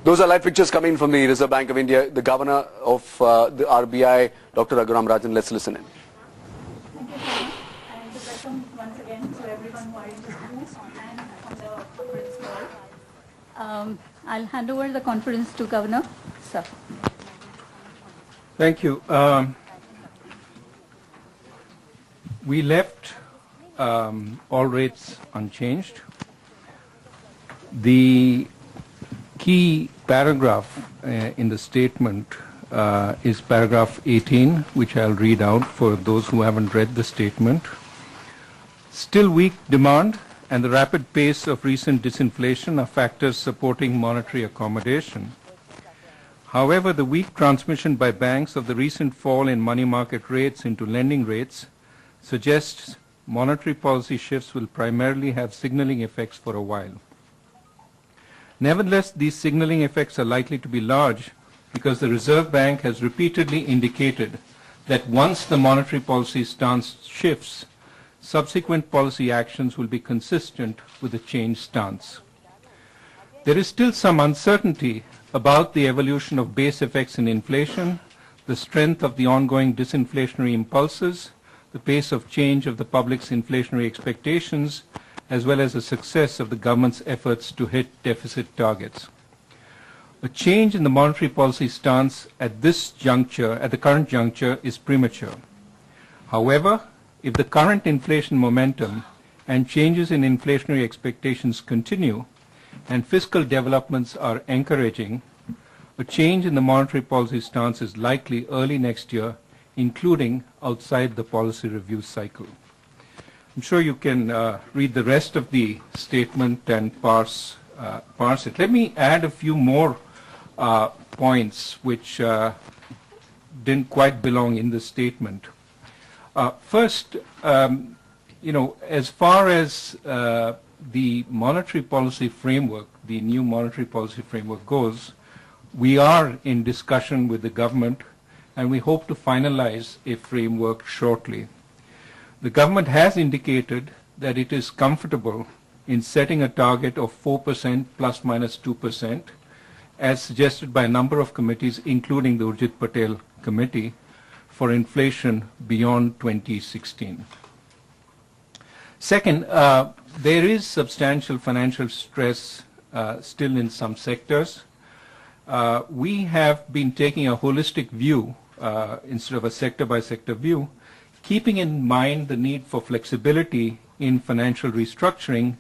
Those are live pictures coming from the Reserve Bank of India, the governor of the RBI, Dr. Raghuram Rajan. Let's listen in. Thank you, sir. And welcome once again to everyone who are in this booth and on the conference call. I'll hand over the conference to Governor. Sir. Thank you. We left all rates unchanged. The key paragraph in the statement is paragraph 18, which I'll read out for those who haven't read the statement. Still weak demand and the rapid pace of recent disinflation are factors supporting monetary accommodation. However, the weak transmission by banks of the recent fall in money market rates into lending rates suggests monetary policy shifts will primarily have signaling effects for a while. Nevertheless, these signaling effects are likely to be large because the Reserve Bank has repeatedly indicated that once the monetary policy stance shifts, subsequent policy actions will be consistent with the changed stance. There is still some uncertainty about the evolution of base effects in inflation, the strength of the ongoing disinflationary impulses, the pace of change of the public's inflationary expectations, as well as the success of the government's efforts to hit deficit targets. A change in the monetary policy stance at the current juncture, is premature. However, if the current inflation momentum and changes in inflationary expectations continue and fiscal developments are encouraging, a change in the monetary policy stance is likely early next year, including outside the policy review cycle. I'm sure you can read the rest of the statement and parse it. Let me add a few more points which didn't quite belong in the statement. First, as far as the monetary policy framework, the new monetary policy framework goes, we are in discussion with the government and we hope to finalize a framework shortly. The government has indicated that it is comfortable in setting a target of 4% plus minus 2%, as suggested by a number of committees, including the Urjit Patel Committee, for inflation beyond 2016. Second, there is substantial financial stress still in some sectors. We have been taking a holistic view instead of a sector-by-sector view, keeping in mind the need for flexibility in financial restructuring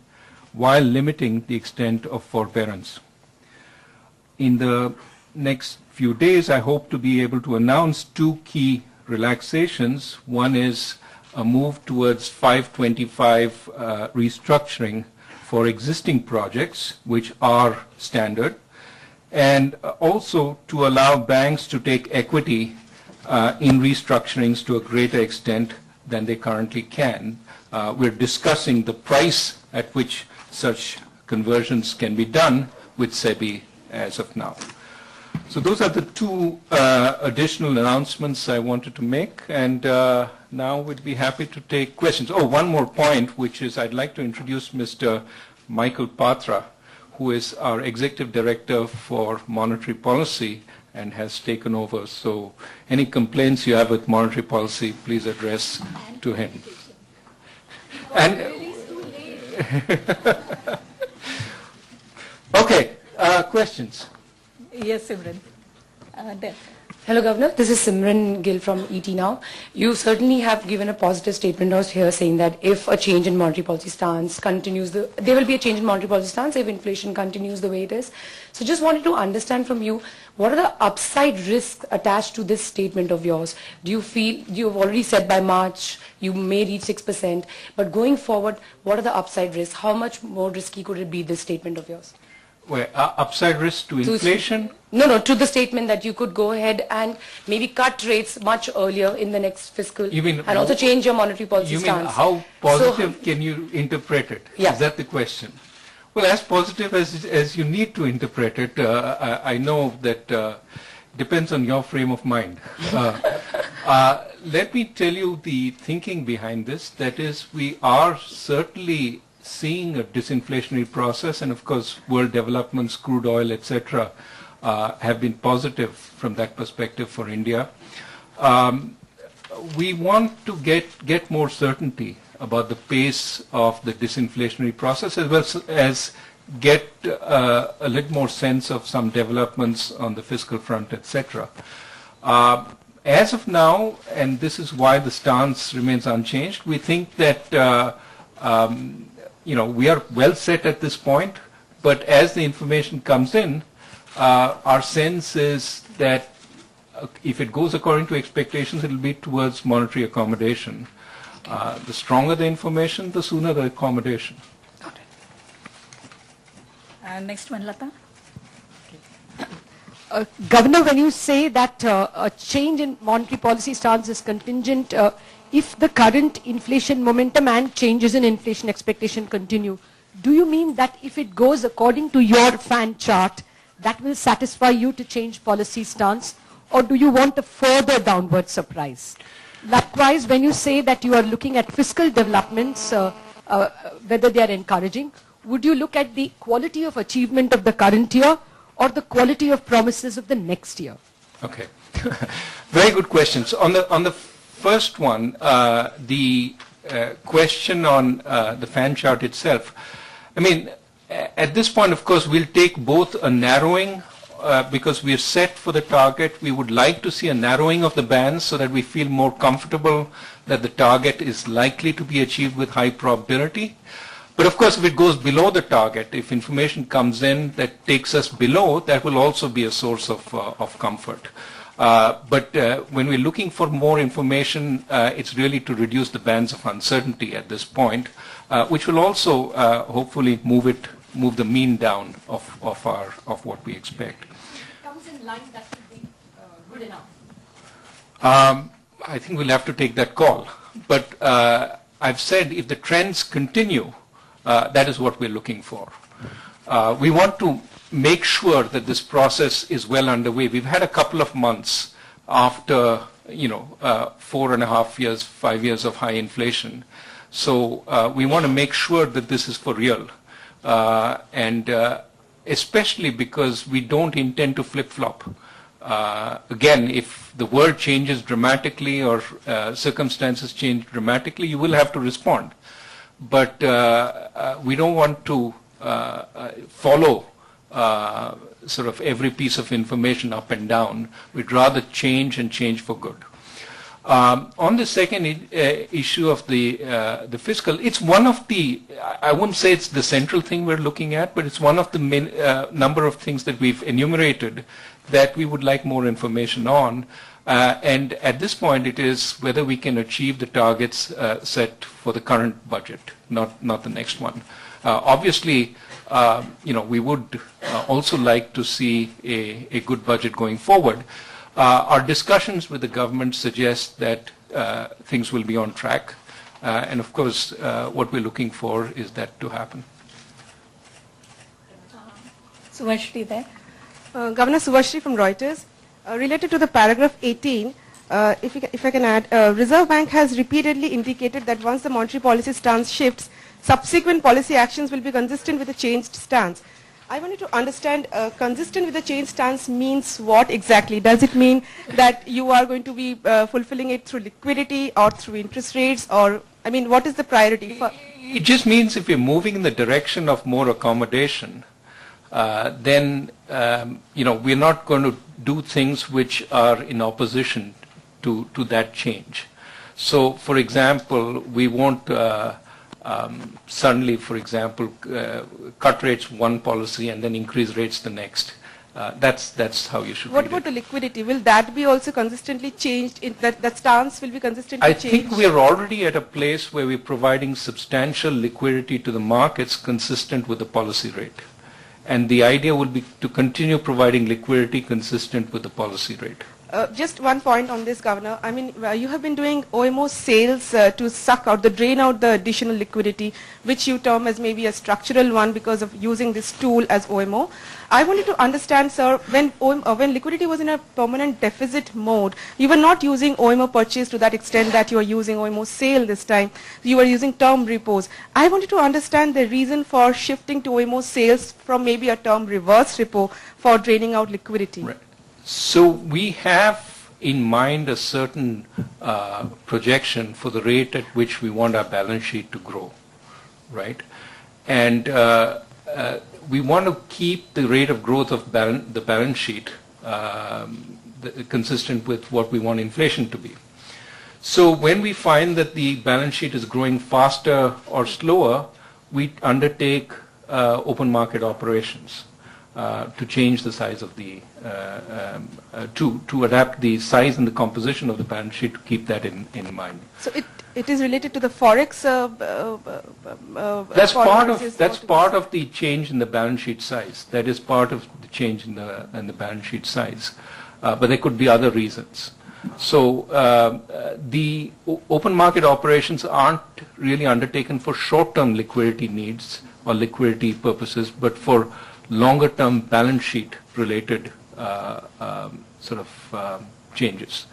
while limiting the extent of forbearance. In the next few days, I hope to be able to announce two key relaxations. One is a move towards 525 restructuring for existing projects, which are standard, and also to allow banks to take equity in restructurings to a greater extent than they currently can. We're discussing the price at which such conversions can be done with SEBI as of now. So those are the two additional announcements I wanted to make, and now we'd be happy to take questions. Oh, one more point, which is I'd like to introduce Mr. Michael Patra, who is our Executive Director for Monetary Policy and has taken over. So any complaints you have with monetary policy, please address to him. And okay, questions? Yes, Simran. There. Hello, Governor. This is Simran Gill from ET Now. You certainly have given a positive statement out here saying that if a change in monetary policy stance continues, there will be a change in monetary policy stance if inflation continues the way it is. So just wanted to understand from you, what are the upside risks attached to this statement of yours? Do you feel, you've already said by March you may reach 6%, but going forward, what are the upside risks? How much more risky could it be, this statement of yours? Well, upside risk to inflation? No, to the statement that you could go ahead and maybe cut rates much earlier in the next fiscal, and also change your monetary policy stance. You mean how positive can you interpret it? Yeah. Is that the question? Well, as positive as you need to interpret it. I know that depends on your frame of mind. Let me tell you the thinking behind this. That is, we are certainly seeing a disinflationary process, and of course world developments, crude oil, etc., have been positive from that perspective for India. We want to get more certainty about the pace of the disinflationary process, as well as get a little more sense of some developments on the fiscal front, etc. As of now, and this is why the stance remains unchanged, we think that we are well set at this point, but as the information comes in, our sense is that if it goes according to expectations, it will be towards monetary accommodation. The stronger the information, the sooner the accommodation. Next one, Lata. Governor, when you say that a change in monetary policy stance is contingent, if the current inflation momentum and changes in inflation expectation continue, do you mean that if it goes according to your fan chart, that will satisfy you to change policy stance, or do you want a further downward surprise? Likewise, when you say that you are looking at fiscal developments, whether they are encouraging, would you look at the quality of achievement of the current year or the quality of promises of the next year? Okay. Very good questions. On the first one, the question on the fan chart itself, I mean, at this point, of course, we'll take both a narrowing because we are set for the target. We would like to see a narrowing of the bands so that we feel more comfortable that the target is likely to be achieved with high probability. But of course, if it goes below the target, if information comes in that takes us below, that will also be a source of comfort. But when we're looking for more information, it's really to reduce the bands of uncertainty at this point, which will also hopefully move the mean down of what we expect. Comes in line, that would be good enough. I think we'll have to take that call. But I've said if the trends continue, that is what we're looking for. We want to make sure that this process is well underway. We've had a couple of months after, 4.5 years, 5 years of high inflation. So we want to make sure that this is for real. And especially because we don't intend to flip-flop. Again, if the world changes dramatically or circumstances change dramatically, you will have to respond. But we don't want to follow sort of every piece of information up and down. We'd rather change and change for good. On the second issue of the fiscal, it's one of the, I wouldn't say it's the central thing we're looking at, but it's one of the number of things that we've enumerated that we would like more information on. And at this point, it is whether we can achieve the targets set for the current budget, not the next one. Obviously, we would also like to see a good budget going forward. Our discussions with the government suggest that things will be on track. And of course, what we're looking for is that to happen. Subhashri there. Governor Subhashri from Reuters. Related to the paragraph 18, if I can add, Reserve Bank has repeatedly indicated that once the monetary policy stance shifts, subsequent policy actions will be consistent with the changed stance. I wanted to understand, consistent with the changed stance means what exactly? Does it mean that you are going to be fulfilling it through liquidity or through interest rates, or, I mean, what is the priority? It just means if we're moving in the direction of more accommodation, then we're not going to do things which are in opposition to that change. So, for example, we won't suddenly, for example, cut rates one policy and then increase rates the next. That's how you should. What about the liquidity? Will that be also consistently changed? That stance will be consistently changed? I think we are already at a place where we're providing substantial liquidity to the markets consistent with the policy rate. And the idea will be to continue providing liquidity consistent with the policy rate. Just one point on this, Governor. I mean, you have been doing OMO sales to suck out, drain out the additional liquidity, which you term as maybe a structural one because of using this tool as OMO. I wanted to understand, sir, when liquidity was in a permanent deficit mode, you were not using OMO purchase to that extent that you are using OMO sale this time. You were using term repos. I wanted to understand the reason for shifting to OMO sales from maybe a term reverse repo for draining out liquidity. Right. So we have in mind a certain projection for the rate at which we want our balance sheet to grow, right? And we want to keep the rate of growth of the balance sheet consistent with what we want inflation to be. So when we find that the balance sheet is growing faster or slower, we undertake open market operations to change the size of the to adapt the size and the composition of the balance sheet to keep that in mind. So it is related to the forex. That's part of the change in the balance sheet size. That is part of the change in the balance sheet size. But there could be other reasons. So the open market operations aren't really undertaken for short-term liquidity needs or liquidity purposes, but for longer-term balance sheet related changes.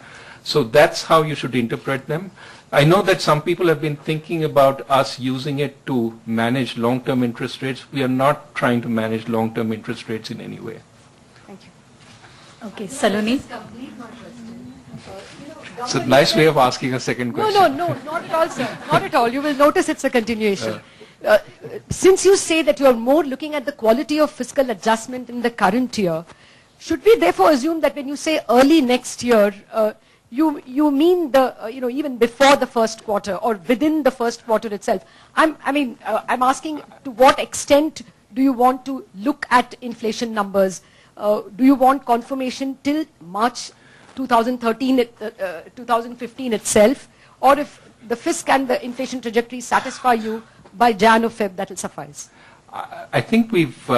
So that's how you should interpret them. I know that some people have been thinking about us using it to manage long-term interest rates. We are not trying to manage long-term interest rates in any way. Thank you. Okay, Saloni. It's a nice way of asking a second question. No, not at all, sir. Not at all. You will notice it's a continuation. Since you say that you are more looking at the quality of fiscal adjustment in the current year, should we therefore assume that when you say early next year, you mean the even before the first quarter or within the first quarter itself? I'm asking to what extent do you want to look at inflation numbers? Do you want confirmation till March 2015 itself, or if the fisc and the inflation trajectory satisfy you by Jan or Feb, that will suffice? I think we've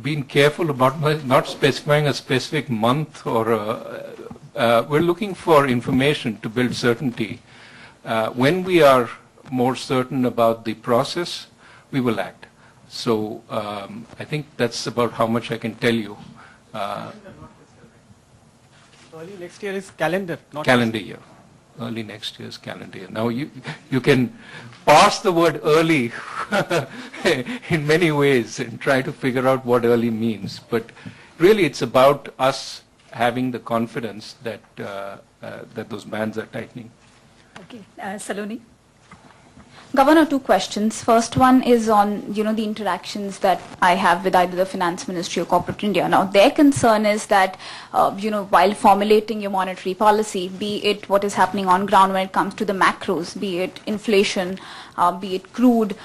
been careful about not specifying a specific month, or we're looking for information to build certainty. When we are more certain about the process, we will act. So I think that's about how much I can tell you. Early next year is calendar, not calendar year. Early next year is calendar year. Now you can parse the word early in many ways and try to figure out what early means. But really it's about us having the confidence that that those bands are tightening. Okay, Saloni. Governor, two questions. First one is on, the interactions that I have with either the Finance Ministry or Corporate India. Now, their concern is that, while formulating your monetary policy, be it what is happening on ground when it comes to the macros, be it inflation, be it crude,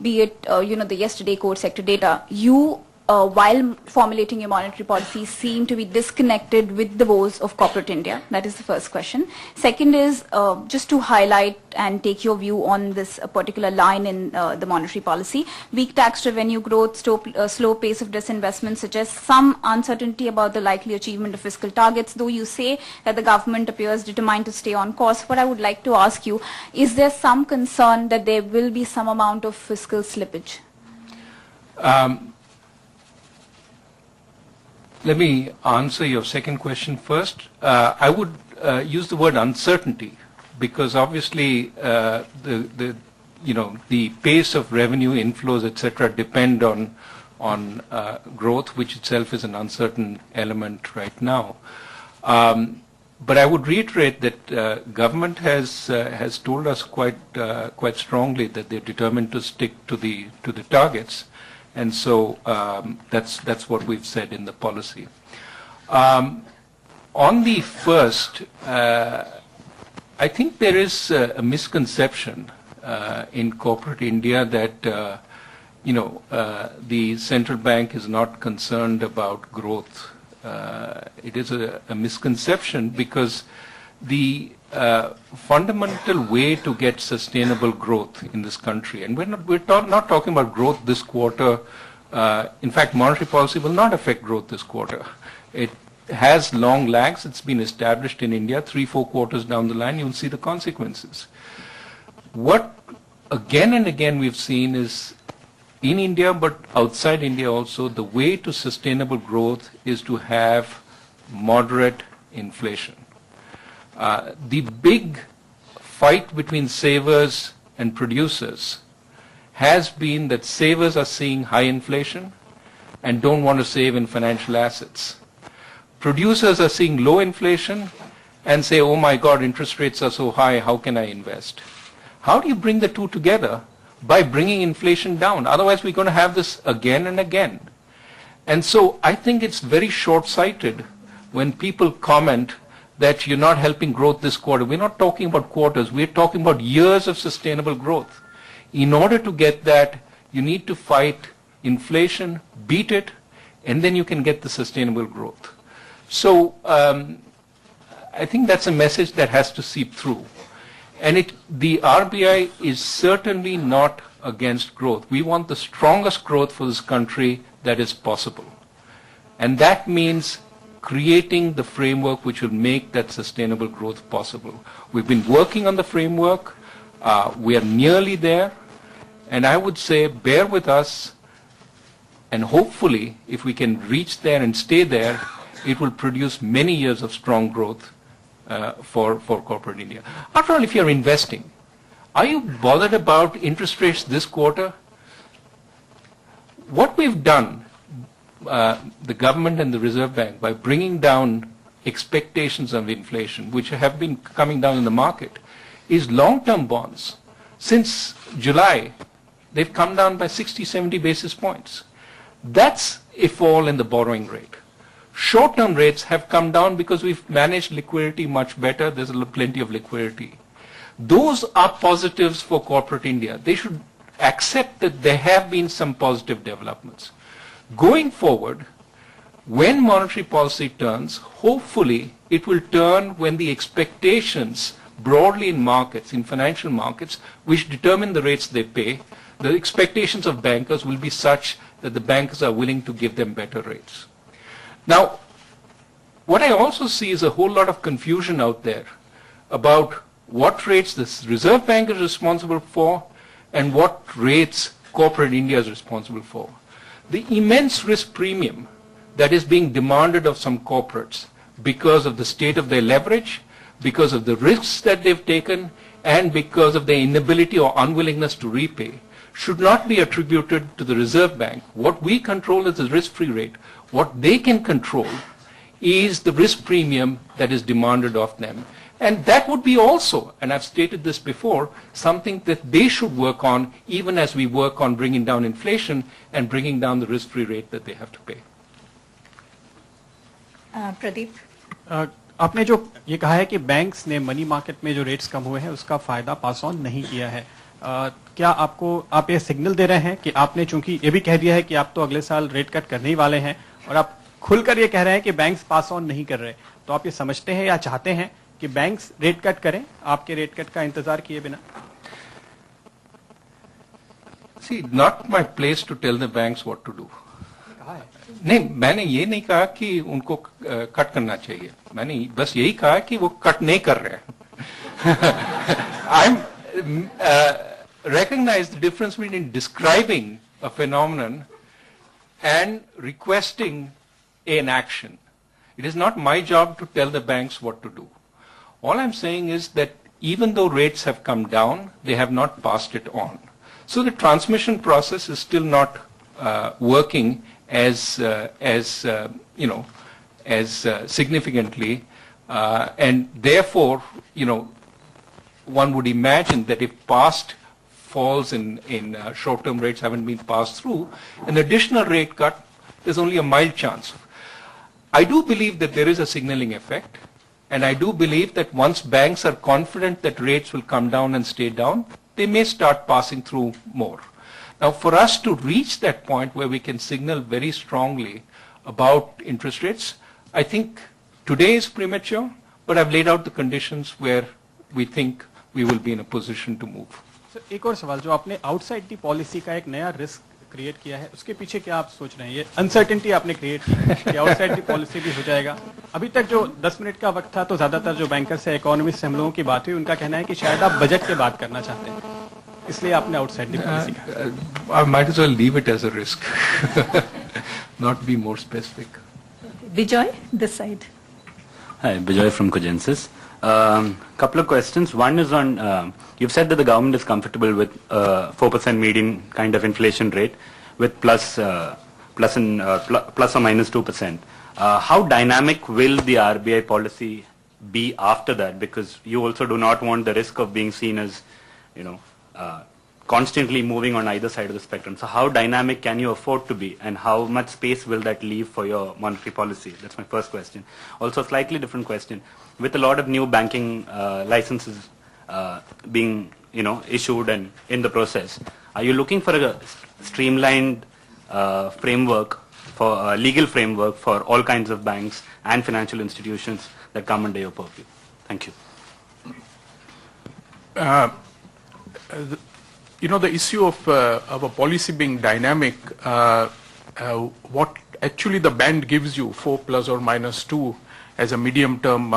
be it, the yesterday core sector data, you while formulating your monetary policy, seem to be disconnected with the woes of corporate India? That is the first question. Second is just to highlight and take your view on this particular line in the monetary policy. Weak tax revenue growth, slow pace of disinvestment suggests some uncertainty about the likely achievement of fiscal targets, though you say that the government appears determined to stay on course. What I would like to ask you, is there some concern that there will be some amount of fiscal slippage? Let me answer your second question first. I would use the word uncertainty, because obviously the pace of revenue inflows, etc., depend on growth, which itself is an uncertain element right now. But I would reiterate that government has told us quite strongly that they're determined to stick to the targets. And so that's what we've said in the policy. On the first, I think there is a misconception in corporate India that the central bank is not concerned about growth. It is a misconception, because the fundamental way to get sustainable growth in this country, and we're not talking about growth this quarter. In fact, monetary policy will not affect growth this quarter. has long lags. It's been established in India. 3-4 quarters down the line, you'll see the consequences. What again and again we've seen is in India, but outside India also, the way to sustainable growth is to have moderate inflation. The big fight between savers and producers has been that savers are seeing high inflation and don't want to save in financial assets. Producers are seeing low inflation and say, oh my God, interest rates are so high, how can I invest? How do you bring the two together? By bringing inflation down. Otherwise, we're going to have this again and again. And so I think it's very short-sighted when people comment that you're not helping growth this quarter. We're not talking about quarters. We're talking about years of sustainable growth. In order to get that, you need to fight inflation, beat it, and then you can get the sustainable growth. So I think that's a message that has to seep through. And the RBI is certainly not against growth. We want the strongest growth for this country that is possible. And that means creating the framework which will make that sustainable growth possible. We've been working on the framework. We are nearly there. And I would say bear with us. And hopefully, if we can reach there and stay there, it will produce many years of strong growth for corporate India. After all, if you're investing, are you bothered about interest rates this quarter? What we've done, the government and the Reserve Bank, by bringing down expectations of inflation, which have been coming down in the market, is long-term bonds. Since July, they've come down by 60, 70 basis points. That's a fall in the borrowing rate. Short-term rates have come down because we've managed liquidity much better. There's plenty of liquidity. Those are positives for corporate India. They should accept that there have been some positive developments. Going forward, when monetary policy turns, hopefully it will turn when the expectations broadly in markets, in financial markets, which determine the rates they pay, the expectations of bankers will be such that the bankers are willing to give them better rates. Now, what I also see is a whole lot of confusion out there about what rates the Reserve Bank is responsible for and what rates corporate India is responsible for. The immense risk premium that is being demanded of some corporates because of the state of their leverage, because of the risks that they've taken, and because of their inability or unwillingness to repay, should not be attributed to the Reserve Bank. What we control is the risk-free rate. What they can control is the risk premium that is demanded of them. And that would be also, and I've stated this before, something that they should work on even as we work on bringing down inflation and bringing down the risk-free rate that they have to pay. Pradeep? आपने जो ये कहा है कि banks ने money market में जो rates कम हुए हैं उसका फायदा पास ऑन नहीं किया है, क्या आप ये सिग्नल दे रहे हैं कि आपने चूंकि ये भी कह दिया है कि आप तो अगले साल रेट कट करने ही वाले हैं और आप खुलकर ये कह रहे हैं कि बैंक्स पास ऑन नहीं कर रहे, तो आप ये समझते हैं या चाहते हैं कि बैंक्स रेट कट करें आपके रेट कट का इंतजार किए बिना? See, not my place to tell the banks what to do. नहीं, मैंने ये नहीं कहा कि उनको कट करना चाहिए. मैंने बस यही कहा कि वो कट नहीं कर रहे हैं. Recognize the difference between describing a phenomenon and requesting an action. It is not my job to tell the banks what to do. All I'm saying is that even though rates have come down, they have not passed it on. So the transmission process is still not working as significantly, and therefore, one would imagine that if past falls in short-term rates haven't been passed through, an additional rate cut, there's only a mild chance. I do believe that there is a signaling effect, and I do believe that once banks are confident that rates will come down and stay down, they may start passing through more. Now, for us to reach that point where we can signal very strongly about interest rates, I think today is premature, but I've laid out the conditions where we think we will be in a position to move. एक और सवाल, जो आपने outside the policy का एक नया risk create किया है उसके पीछे क्या आप सोच रहे हैं? ये अनसर्टेनिटी आपने क्रिएट की कि आउटसाइड की पॉलिसी भी हो जाएगा। अभी तक जो 10 मिनट का वक्त था तो ज्यादातर जो बैंकर्स है, इकोनॉमिस्ट से हम लोगों की बात हुई, उनका कहना है कि शायद आप बजट पे बात करना चाहते हैं, इसलिए आपने आउटसाइड दी पॉलिसी कहा। I might as well leave it as a risk, not be more specific. Bijoy, this side. Hi, Bijoy from Cogensis. Couple of questions. One is on, you've said that the government is comfortable with 4% median kind of inflation rate with plus or minus 2%. How dynamic will the RBI policy be after that? Because you also do not want the risk of being seen as, constantly moving on either side of the spectrum. So how dynamic can you afford to be, and how much space will that leave for your monetary policy? That's my first question. Also, a slightly different question. With a lot of new banking licenses being issued and in the process, are you looking for a streamlined framework, for legal framework for all kinds of banks and financial institutions that come under your purview? Thank you. The issue of our policy being dynamic, what actually the band gives you, 4 plus or minus 2, as a medium-term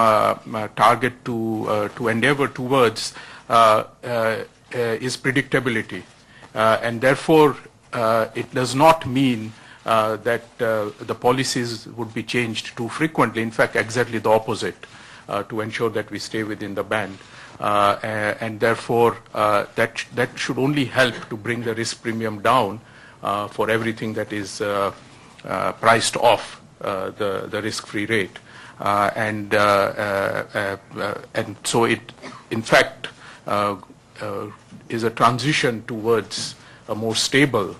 target to endeavor towards, is predictability, and therefore it does not mean that the policies would be changed too frequently. In fact, exactly the opposite, to ensure that we stay within the band. And therefore that should only help to bring the risk premium down for everything that is priced off the risk-free rate, and so it in fact is a transition towards a more stable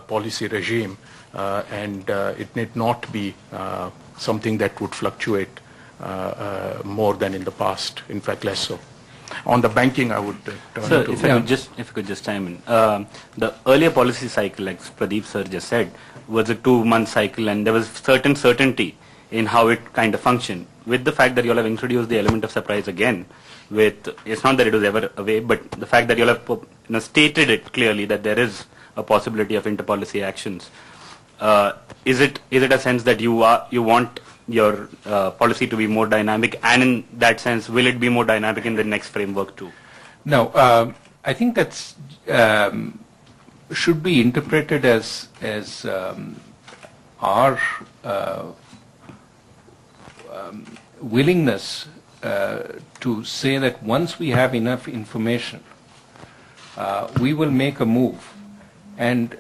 policy regime, and it need not be something that would fluctuate more than in the past, in fact less so. On the banking, I would turn Sir, to... if I could just chime in. The earlier policy cycle, like Pradeep sir just said, was a 2-month cycle, and there was certain certainty in how it kind of functioned. With the fact that you all have introduced the element of surprise again, it's not that it was ever away, but the fact that you all have stated it clearly that there is a possibility of inter-policy actions. Is it a sense that you want your policy to be more dynamic, and in that sense, will it be more dynamic in the next framework too? No, I think that's should be interpreted as our willingness to say that once we have enough information, we will make a move, and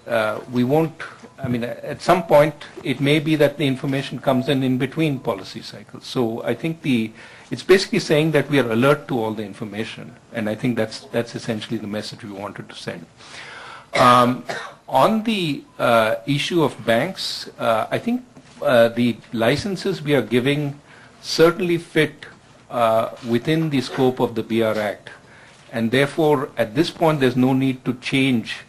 we won't. I mean, at some point, it may be that the information comes in between policy cycles. So I think it's basically saying that we are alert to all the information, and I think that's essentially the message we wanted to send. On the issue of banks, I think the licenses we are giving certainly fit within the scope of the BR Act, and therefore, at this point, there's no need to change.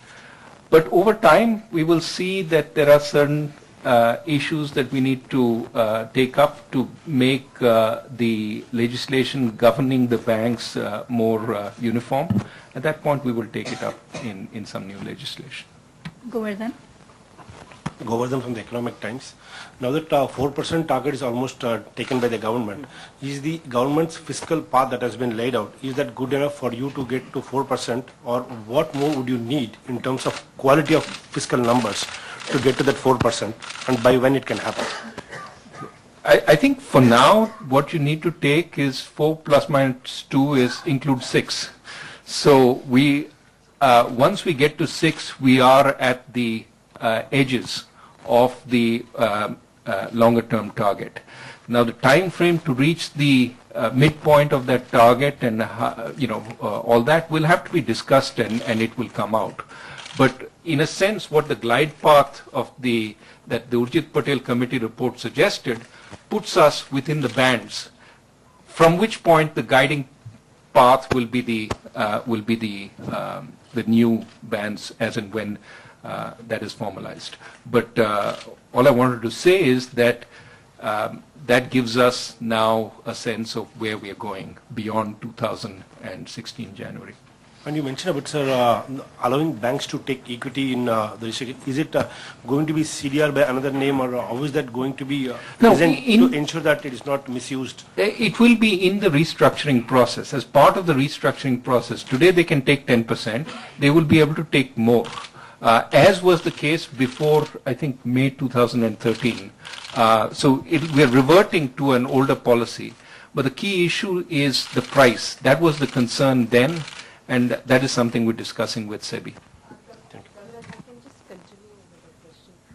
But over time, we will see that there are certain issues that we need to take up to make the legislation governing the banks more uniform. At that point, we will take it up in some new legislation. Govardhan. Govardhan from the Economic Times. Now that 4% target is almost taken by the government, is the government's fiscal path that has been laid out, is that good enough for you to get to 4%, or what more would you need in terms of quality of fiscal numbers to get to that 4%, and by when it can happen? I think for now, what you need to take is 4 plus minus 2 includes 6. So once we get to 6, we are at the edges of the longer-term target. Now, the time frame to reach the midpoint of that target and all that will have to be discussed, and it will come out. But in a sense, what the glide path of that the Urjit Patel Committee report suggested puts us within the bands, from which point the guiding path will be the new bands as and when that is formalized. But all I wanted to say is that that gives us now a sense of where we are going beyond 2016 January. And you mentioned about, sir, allowing banks to take equity in the restriction. Is it going to be CDR by another name, or how is that going to be present to ensure that it is not misused? It will be in the restructuring process. As part of the restructuring process, today they can take 10%. They will be able to take more, as was the case before, I think, May 2013. So we are reverting to an older policy. But the key issue is the price. That was the concern then. And that is something we're discussing with SEBI.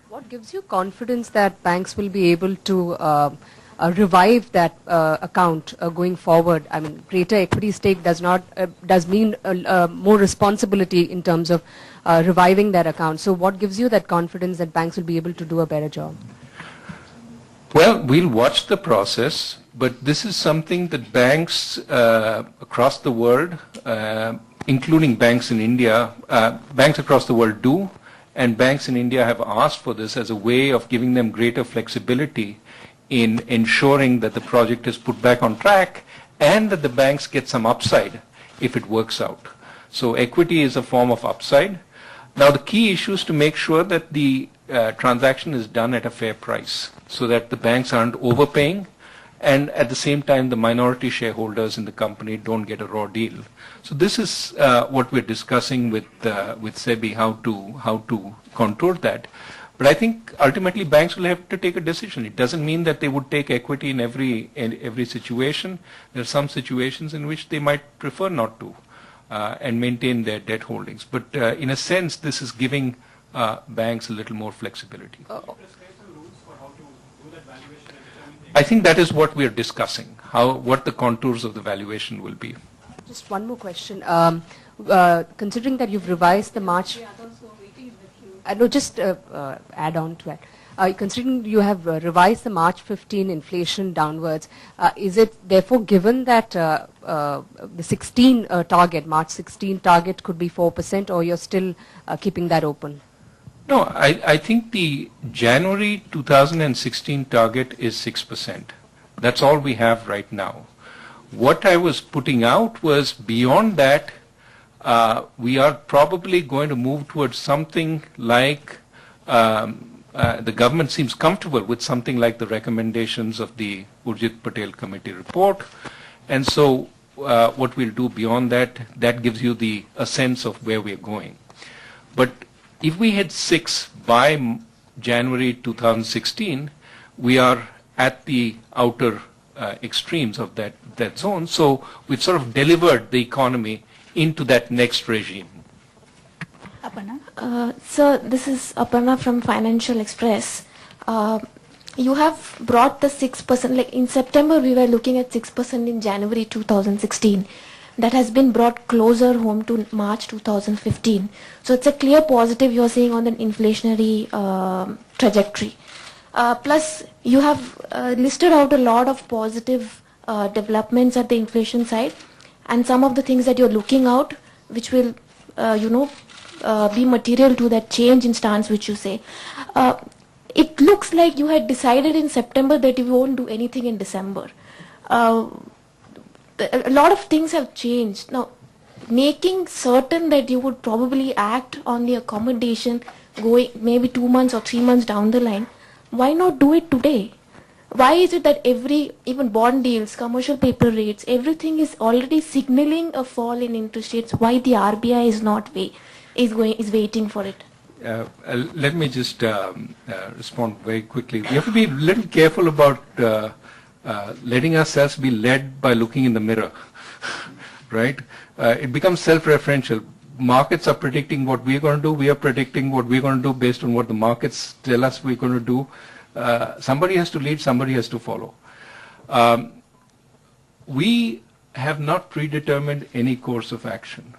What gives you confidence that banks will be able to revive that account going forward? I mean, greater equity stake does mean more responsibility in terms of reviving that account. So what gives you that confidence that banks will be able to do a better job? Well, we'll watch the process, but this is something that banks across the world, including banks in India, banks across the world do, and banks in India have asked for this as a way of giving them greater flexibility in ensuring that the project is put back on track and that the banks get some upside if it works out. So equity is a form of upside. Now the key issue is to make sure that the transaction is done at a fair price so that the banks aren't overpaying and at the same time the minority shareholders in the company don't get a raw deal. So this is what we're discussing with SEBI, how to contour that. But I think ultimately banks will have to take a decision. It doesn't mean that they would take equity in every situation. There are some situations in which they might prefer not to and maintain their debt holdings. But in a sense, this is giving banks a little more flexibility. I think that is what we are discussing, what the contours of the valuation will be. Just one more question. Considering that you've revised the March... just add on to that. Considering you have revised the March 15 inflation downwards, is it therefore given that the 16 target, March 16 target could be 4%, or you're still keeping that open? No, I think the January 2016 target is 6%. That's all we have right now. What I was putting out was beyond that, we are probably going to move towards something like, the government seems comfortable with something like the recommendations of the Urjit Patel Committee report. And so what we'll do beyond that, that gives you a sense of where we're going. But if we hit 6 by January 2016, we are at the outer extremes of that zone. So we've sort of delivered the economy into that next regime. Aparna? Sir, this is Aparna from Financial Express. You have brought the 6%, like in September we were looking at 6% in January 2016. That has been brought closer home to March 2015. So it's a clear positive you're saying on the inflationary trajectory. Plus, you have listed out a lot of positive developments at the inflation side, and some of the things that you're looking out, which will, be material to that change in stance which you say. It looks like you had decided in September that you won't do anything in December. A lot of things have changed. Now, making certain that you would probably act on the accommodation going maybe 2 months or 3 months down the line, why not do it today? Why is it that even bond deals, commercial paper rates, everything is already signaling a fall in interest rates? Why the RBI is waiting for it? Let me just respond very quickly. We have to be a little careful about letting ourselves be led by looking in the mirror, right? It becomes self-referential. Markets are predicting what we're going to do. We are predicting what we're going to do based on what the markets tell us we're going to do. Somebody has to lead, somebody has to follow. We have not predetermined any course of action.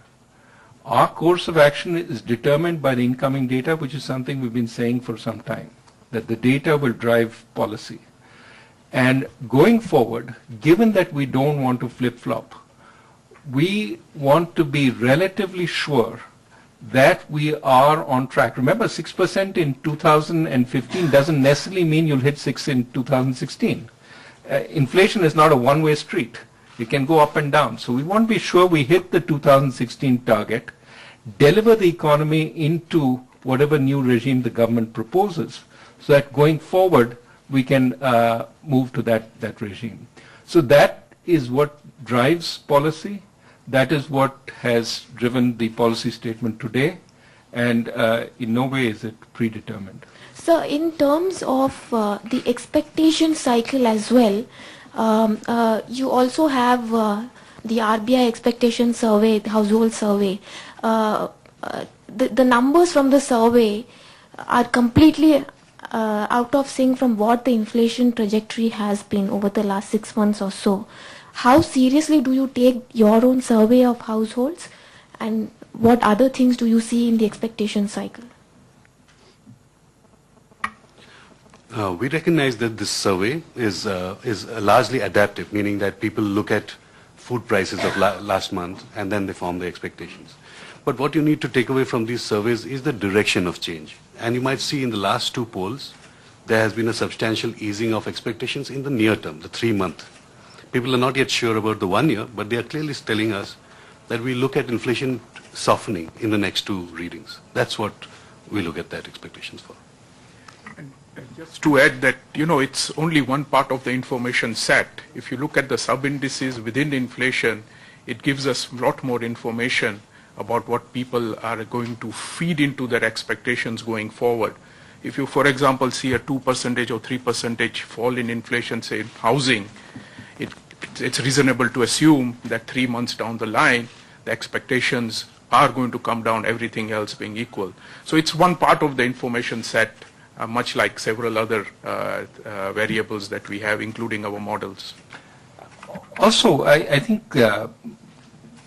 Our course of action is determined by the incoming data, which is something we've been saying for some time, that the data will drive policy. And going forward, given that we don't want to flip-flop, we want to be relatively sure that we are on track. Remember, 6% in 2015 doesn't necessarily mean you'll hit 6 in 2016. Inflation is not a one-way street. It can go up and down. So we want to be sure we hit the 2016 target, deliver the economy into whatever new regime the government proposes, so that going forward we can move to that regime. So that is what drives policy. That is what has driven the policy statement today, and in no way is it predetermined. So in terms of the expectation cycle as well, you also have the RBI expectation survey, the household survey. The numbers from the survey are completely out of sync from what the inflation trajectory has been over the last 6 months or so. How seriously do you take your own survey of households, and what other things do you see in the expectation cycle? We recognize that this survey is largely adaptive, meaning that people look at food prices of last month and then they form their expectations. But what you need to take away from these surveys is the direction of change. And you might see in the last 2 polls, there has been a substantial easing of expectations in the near term, the 3-month. People are not yet sure about the 1 year, but they are clearly telling us that we look at inflation softening in the next 2 readings. That's what we look at that expectations for. Just to add that, it's only one part of the information set. If you look at the sub-indices within inflation, it gives us a lot more information about what people are going to feed into their expectations going forward. If you, for example, see a 2% or 3% fall in inflation, say in housing, it's reasonable to assume that 3 months down the line, the expectations are going to come down, everything else being equal. So it's one part of the information set, much like several other variables that we have, including our models. Also, I think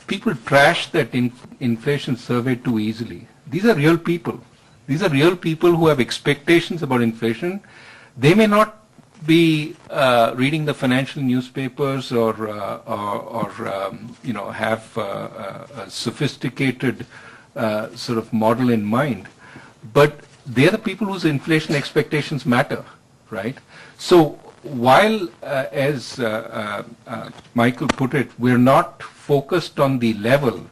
people trash that inflation survey too easily. These are real people. These are real people who have expectations about inflation. They may not be reading the financial newspapers or have a sophisticated sort of model in mind, but they're the people whose inflation expectations matter, right? So while, as Michael put it, we're not focused on the level,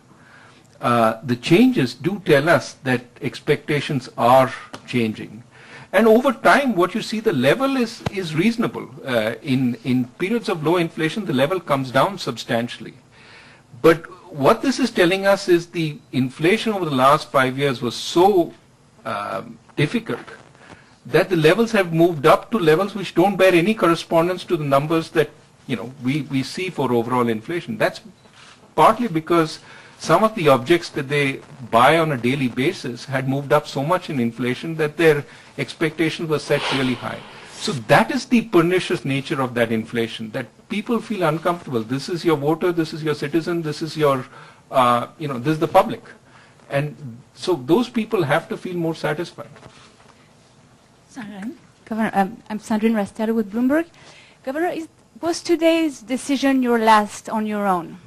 the changes do tell us that expectations are changing. And over time, what you see, the level is reasonable. In periods of low inflation, the level comes down substantially. But what this is telling us is the inflation over the last 5 years was so difficult that the levels have moved up to levels which don't bear any correspondence to the numbers that we see for overall inflation. That's partly because some of the objects that they buy on a daily basis had moved up so much in inflation that their expectations were set really high. So that is the pernicious nature of that inflation, that people feel uncomfortable. This is your voter, this is your citizen, this is your, this is the public. And so those people have to feel more satisfied. Governor, I'm Sandrine Rastero with Bloomberg. Governor, was today's decision your last on your own?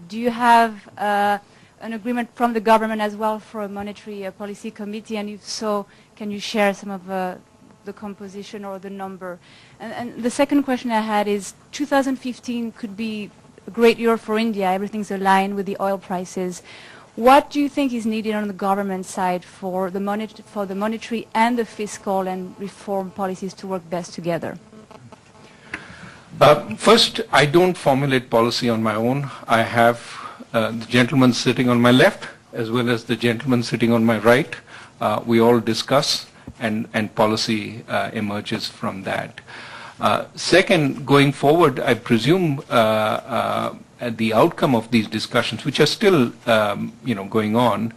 Do you have an agreement from the government as well for a monetary policy committee? And if so, can you share some of the composition or the number? And the second question I had is 2015 could be a great year for India. Everything's aligned with the oil prices. What do you think is needed on the government side for the monetary and the fiscal and reform policies to work best together? First, I don't formulate policy on my own. I have the gentleman sitting on my left as well as the gentleman sitting on my right. We all discuss and policy emerges from that. Second, going forward, I presume the outcome of these discussions, which are still going on,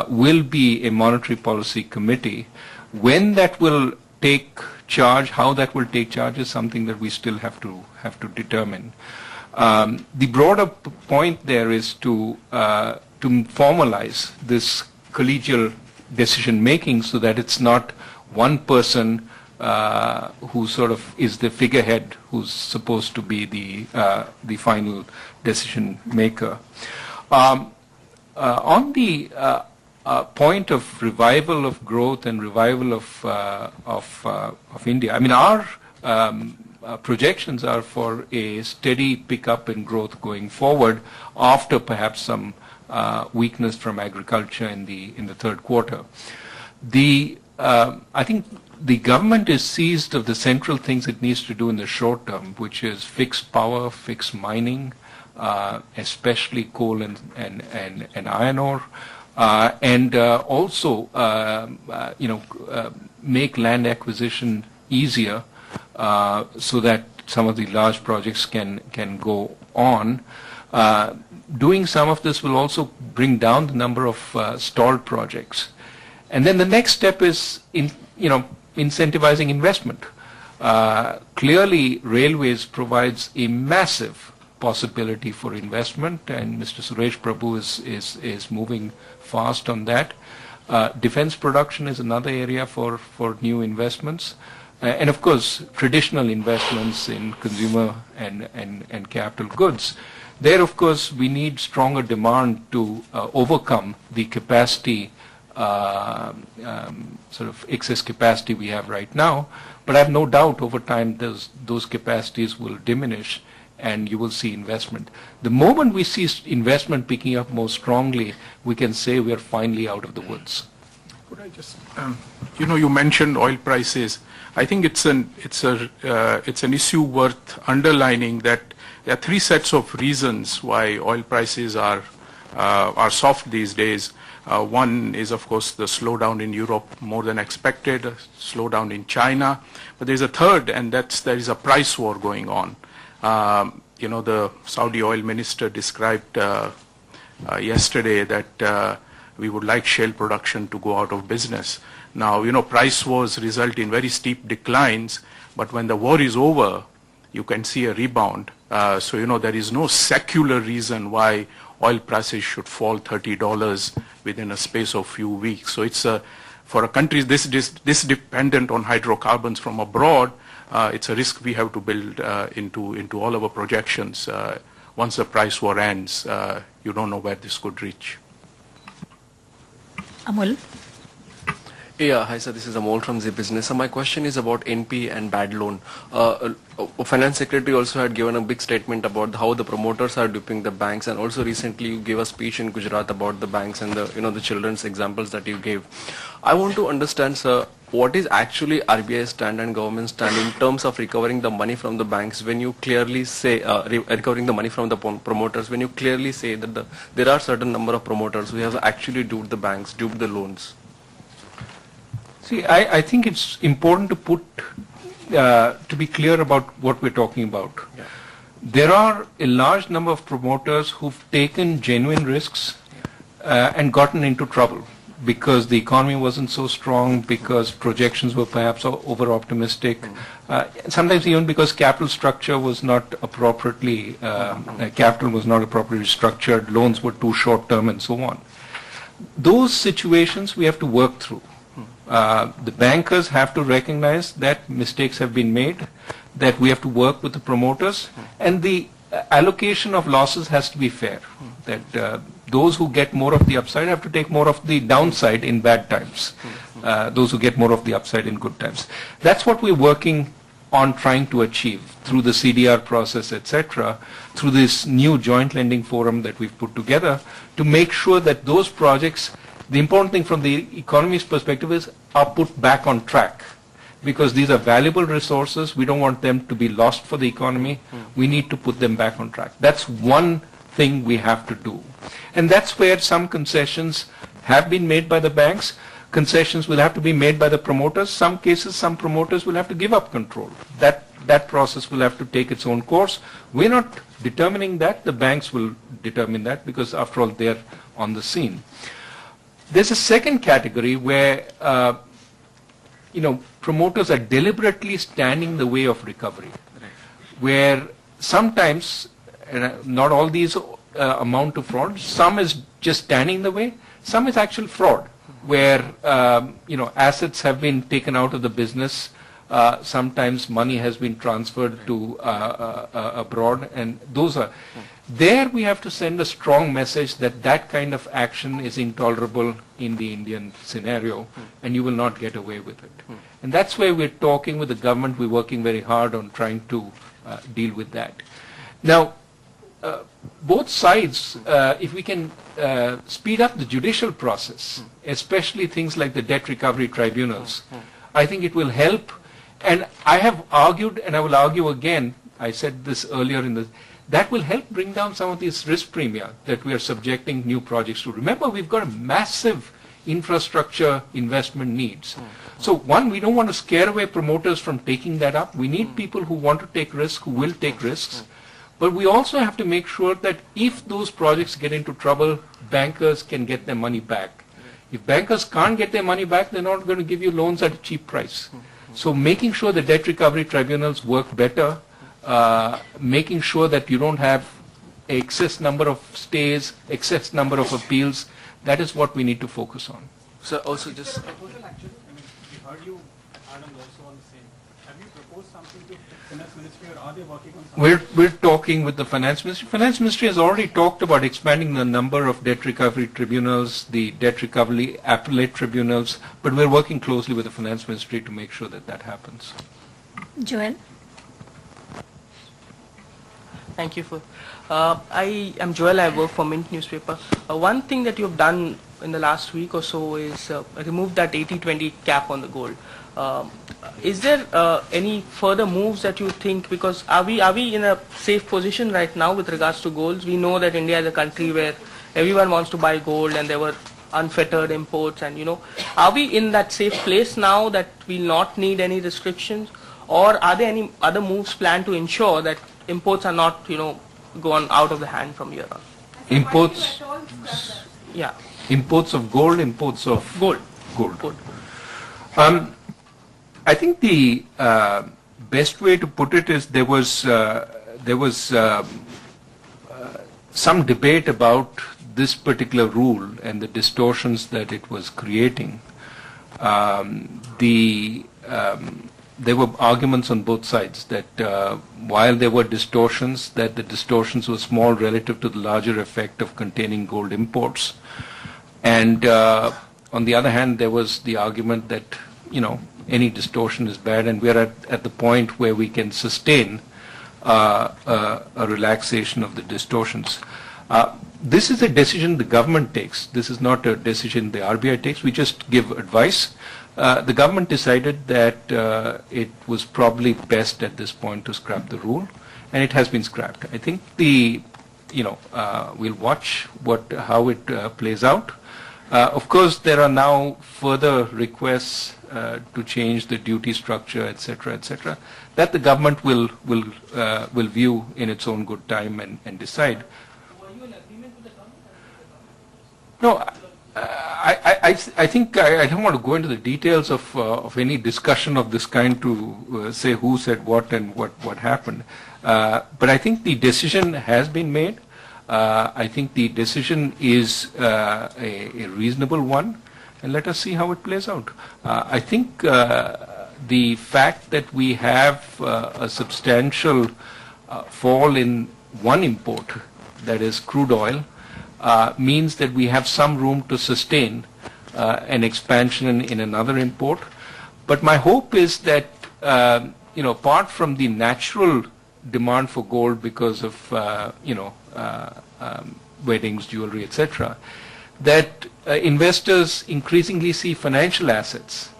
will be a monetary policy committee. When that will take charge, how that will take charge is something that we still have to determine. The broader point there is to formalize this collegial decision making so that it's not one person who sort of is the figurehead who's supposed to be the final decision maker. On the point of revival of growth and revival of India, I mean, our projections are for a steady pickup in growth going forward after perhaps some weakness from agriculture in the third quarter. I think the government is seized of the central things it needs to do in the short term, which is fix power, fix mining, especially coal and iron ore, and also make land acquisition easier so that some of the large projects can go on. Doing some of this will also bring down the number of stalled projects. And then the next step is incentivizing investment. Clearly, railways provides a massive possibility for investment, and Mr. Suresh Prabhu is moving fast on that. Defense production is another area for new investments. And of course, traditional investments in consumer and capital goods. There, of course, we need stronger demand to overcome the capacity, sort of excess capacity we have right now. But I have no doubt over time those capacities will diminish and you will see investment. The moment we see investment picking up more strongly, we can say we are finally out of the woods. Could I just, you mentioned oil prices. I think it's an issue worth underlining that there are three sets of reasons why oil prices are soft these days. One is, of course, the slowdown in Europe more than expected, a slowdown in China. But there's a third, and there is a price war going on. The Saudi oil minister described yesterday that we would like shale production to go out of business. Now, price wars result in very steep declines, but when the war is over, you can see a rebound. So, there is no secular reason why oil prices should fall $30 within a space of few weeks. So it's for a country this dependent on hydrocarbons from abroad, it's a risk we have to build into all our projections. Once the price war ends, you don't know where this could reach. Amol? Yeah, hi sir, this is Amol from Zee Business. So my question is about NP and bad loan. Finance Secretary also had given a big statement about how the promoters are duping the banks, and also recently you gave a speech in Gujarat about the banks and the children's examples that you gave. I want to understand, sir, what is actually RBI's stand and government's stand in terms of recovering the money from the banks when you clearly say, recovering the money from the promoters, when you clearly say that there are certain number of promoters who have actually duped the banks, duped the loans? See, I think it's important to be clear about what we're talking about. Yeah. There are a large number of promoters who've taken genuine risks and gotten into trouble because the economy wasn't so strong, because projections were perhaps over-optimistic, sometimes even because capital structure was not appropriately, capital was not appropriately structured, loans were too short-term and so on. Those situations we have to work through. The bankers have to recognize that mistakes have been made, that we have to work with the promoters, and the allocation of losses has to be fair, that those who get more of the upside have to take more of the downside in bad times, those who get more of the upside in good times. That's what we're working on trying to achieve through the CDR process, etc., through this new joint lending forum that we've put together to make sure that those projects, the important thing from the economy's perspective is, are put back on track. Because these are valuable resources, we don't want them to be lost for the economy. We need to put them back on track. That's one thing we have to do. And that's where some concessions have been made by the banks. Concessions will have to be made by the promoters. Some cases, some promoters will have to give up control. That process will have to take its own course. We're not determining that. The banks will determine that because, after all, they're on the scene. There's a second category where, promoters are deliberately standing in the way of recovery, where sometimes, not all these amount to fraud, some is just standing in the way, some is actual fraud, where, assets have been taken out of the business, sometimes money has been transferred to abroad, and those are. There we have to send a strong message that that kind of action is intolerable in the Indian scenario, and you will not get away with it. And that's why we're talking with the government. We're working very hard on trying to deal with that. Now, both sides, if we can speed up the judicial process, especially things like the debt recovery tribunals, I think it will help. And I have argued, and I will argue again, I said this earlier that will help bring down some of these risk premia that we are subjecting new projects to. Remember, we've got a massive infrastructure investment needs. So one, we don't want to scare away promoters from taking that up. We need people who want to take risks, who will take risks. But we also have to make sure that if those projects get into trouble, bankers can get their money back. If bankers can't get their money back, they're not going to give you loans at a cheap price. So making sure the debt recovery tribunals work better, making sure that you don't have excess number of stays, excess number of appeals, that is what we need to focus on. So also just... We heard you, Adam, also on the same. Have you proposed something to the Finance Ministry, or are they working on something? We're talking with the Finance Ministry. Finance Ministry has already talked about expanding the number of debt recovery tribunals, the debt recovery appellate tribunals, but we're working closely with the Finance Ministry to make sure that that happens. Joel? Thank you for. I am Joel. I work for Mint newspaper. One thing that you've done in the last week or so is remove that 80-20 cap on the gold. Is there any further moves that you think? Because are we in a safe position right now with regards to gold? We know that India is a country where everyone wants to buy gold, and there were unfettered imports, and are we in that safe place now that we'll not need any restrictions, or are there any other moves planned to ensure that imports are not, gone out of the hand from here on? Imports? Yeah. Imports of gold, imports of gold. Gold. I think the best way to put it is there was some debate about this particular rule and the distortions that it was creating. There were arguments on both sides that while there were distortions, that the distortions were small relative to the larger effect of containing gold imports. And on the other hand, there was the argument that, any distortion is bad, and we're at the point where we can sustain a relaxation of the distortions. This is a decision the government takes. This is not a decision the RBI takes. We just give advice. The government decided that it was probably best at this point to scrap the rule, and it has been scrapped. I think we'll watch how it plays out. Of course, there are now further requests to change the duty structure, etc., that the government will view in its own good time and decide. Were you in agreement with the government? No, I think I don't want to go into the details of any discussion of this kind to say who said what and what happened. But I think the decision has been made. I think the decision is a reasonable one, and let us see how it plays out. I think the fact that we have a substantial fall in one import, that is crude oil, means that we have some room to sustain an expansion in another import. But my hope is that, apart from the natural demand for gold because of, weddings, jewelry, etc., that investors increasingly see financial assets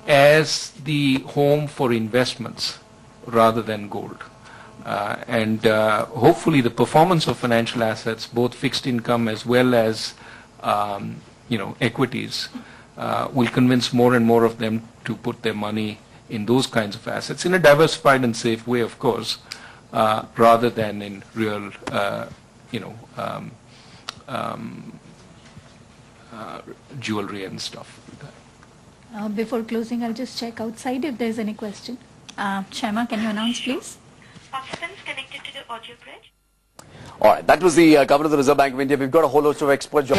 as the home for investments rather than gold. And hopefully the performance of financial assets, both fixed income as well as equities, will convince more and more of them to put their money in those kinds of assets in a diversified and safe way, of course, rather than in real, jewelry and stuff. Before closing, I'll just check outside if there's any question. Shema, can you announce, please? Participants connected to the audio bridge. All right, that was the Governor of the Reserve Bank of India. We've got a whole host of experts.